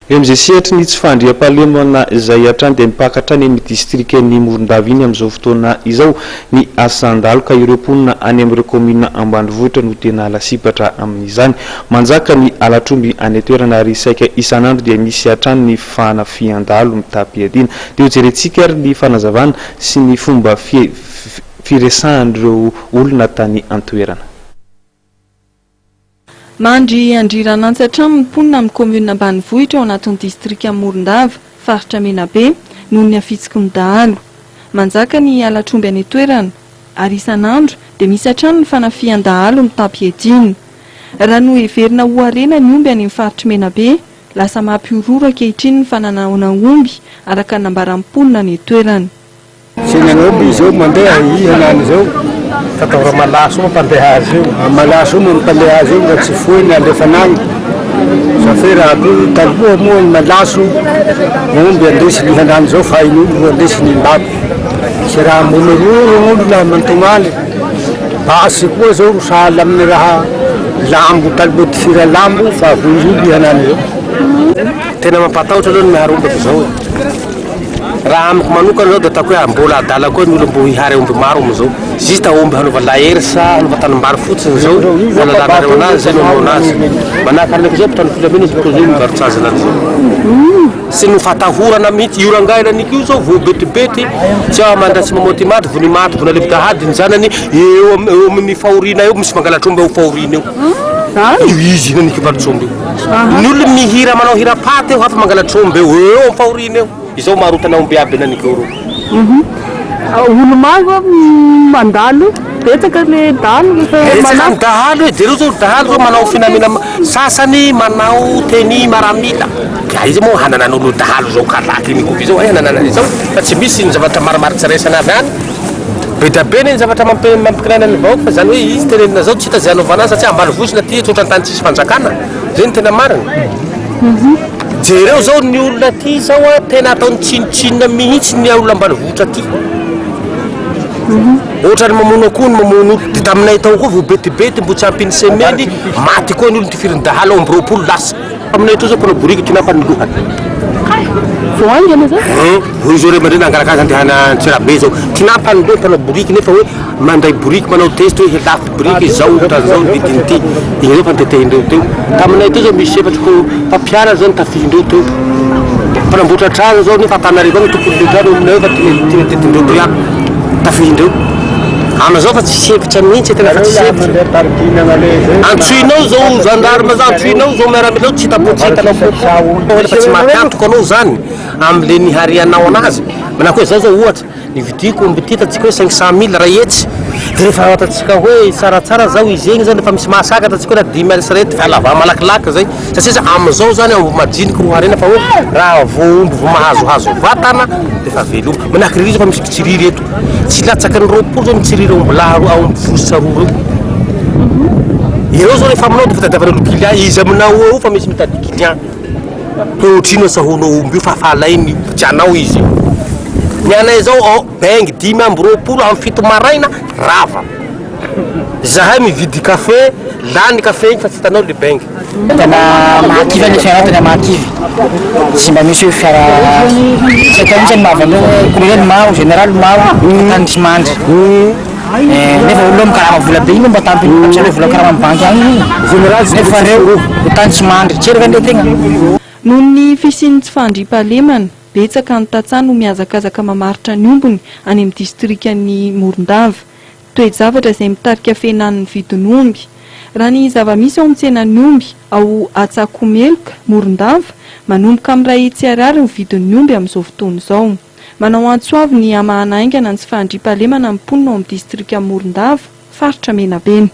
MZC ni tsy fandriam-pahalemana izay hatrany dia mipaka hatrany amin'ny distrikan'i Morondava iny amin'izao fotoana izao ny asan-dahalo ka ireo mponina any amin'ireo kaominina ambanivohitra no tena lasibatra amin'izany. Manjaka ny alatromby any toerana ary saika isan'andro dia misy hatrany ny fanafian-dahalo mitapiadina. Dia ho jerentsika ary ny fanazavana sy ny fomba firesahan'ireo olona tany an-toerana. Mandry andriranantsy hatrany mponina amin'ny kaominina ambanivohitra ao anatin'ny distrikan'i Morondava faritra Menabe noho ny afitsika ny dahalo. Manjaka ny alatromby any toerana ary isan'andro dia misy hatrany ny fanafian-dahalo mitapiadina. Raha no heverina ho arena ny omby any amin'ny faritra Menabe, lasa mampiorora ankehitriny ny fananaona omby araka ny nambaran'ny mponina any toerana. Omby izao mandeha ihanany izao fatahora malaso mampandeha azy io. Malaso moa mampandeha azy io mba tsy foiny alefanany. Safera akoho taloha moa malaso omby andesiny ihanany izao fa hain'olo andesiny labo. Sy raha monororo olo laha mantomaly. Basy koa zao sahala amin'ny raha lambo taloha tifira lambo fa voizolo ihanany izao. Tena mampatahotra aloha ny miharo omby izao. Raha amiko manokana zao dia ataoko hoe mbola adala koa ny olo mbo hihary omby maro amizao. Zista omby hanova lahersa, hanova tanimbary fotsiny zao, valalanareo anazy zay no anazy. Manahaka araiky zao mpitany filamina izy ko zay mivarotra azy an'izao. Sy ny fatahorana mihitsy iorangaina an'iko io zao voabetibety, tsy mandratsy mamoty maty, vony alevy dahady ny zanany eo amin'ny fahorina eo misy mangalatr'omby eo fahorina eo. Io izy ino an'iko varotr'omby io. Ny olo mihira manao hira paty eo hafa mangalatr'omby eo eo fahorina eo. Izao marotana omby aby an'iko eo. Olo maro mandalo, betsaka le dahalo manao dahalo e, dia zao dahalo zao manao finamina sasany manao teny maramila. Ka izy moa hananan'olo dahalo zao kalaky mikoby zao hananana izao fa tsy misy ny zavatra marimaritra resana avy any. Be da be ny zavatra mampikinana ny vahoaka fa zany hoe izy tenenina zao tsy hita zay anaovana azy satria ambanivohitra ty tsotra ny tany tsisy fanjakana. Zay ny tena marina. Jereo zao ny olona ty zao tena ataony tsinitsinina mihitsy ny olona ambanivohitra ty. Ohatrany mamono akoho ny mamono olo dia taminay tao koa voabetibety mbo tsy ampiny semeny maty koa ny olo tifirin'ny dahalo amby roapolo lasa. Aminay tao zao mpanao boriky tinapany lohany. voangana zao? Izy reo mandrena angarakazy andehana Tsirabe zao. Tinapany lohany mpanao boriky nefa hoe mandray boriky manao test hoe helafy boriky zao ohatran'izao vidiny ty. Igny zao fantetehindreo teo. Taminay tao zao misy efatra ko mpampiara zao nitafindreo teo. Mpanamboatra trano zao nefa Antananarivo agny tompony trano aminay fa tetindreo priano tafindreo. Amazao fa tsy sepitra mihitsy tena fa tsy sepitra. Antsoinao zao gendarme zao antsoinao zao miaramila tsy tapotsitanao fa tsy mampiantoka anao zany am'le niharianao anazy. Manako hoe zao ohatra nividiko omby ty tatsika hoe 500 000 rayetsy. Rehefa atatsika hoe tsaratsara zao izy egny zany fa misy mahasaka tatsika hoe 10 000 sarety fa lava malakilaky zay. Satria amizao zany omby majiniky ro harena fa hoe raha omby vo mahazohazo vatana defa veloma. Manahaka rizo fa misy pitsiriry eto. Tsy latsaky ny roapolo zao mitsiriry omby omby vosa roa reo. Ireo zao rehefa aminao dia fitadiavana lokilian izy aminao eo fa misy mitady kilian. Ohatrino asahoanao omby io fa falainy tianao izy. Ny anay zao bengy 5 amby roapolo amin'ny 7 maraina rava. Zahay mividy kafe, lany kafe igny fa tsy hitanao le bengy. Tena mahakivy any fiara tena mahakivy. Tsy mba misy hoe fiara tsy atao mihitsy ny mahavalo kolonely maro, général maro, tany tsy mandry. Nefa olo mikarama vola be igny mba tampiny patsa vola karama amin'ny banky agny. Général nefa reo tany tsy mandry, tsy eraka andeha tegna. Noho ny fisian'ny tsy fandriam-pahalemana, betsaka ny tantsaha no mihazakazaka mamaritra ny ombony any amin'ny distrikan'i Morondava. Toe-javatra izay mitarika fihinan'ny vidin'ny omby. Raha ny zava-misy ao amin'ny tsenan'ny omby ao Atsakomeloka, Morondava, manomboka amin'ny ray hetsy ariary ny vidin'ny omby amin'izao fotoana izao. Manao antsoavy ny hamahana aingana ny tsy fandriam-pahalemana ny mponina ao amin'ny distrikan'i Morondava, faritra Menabe.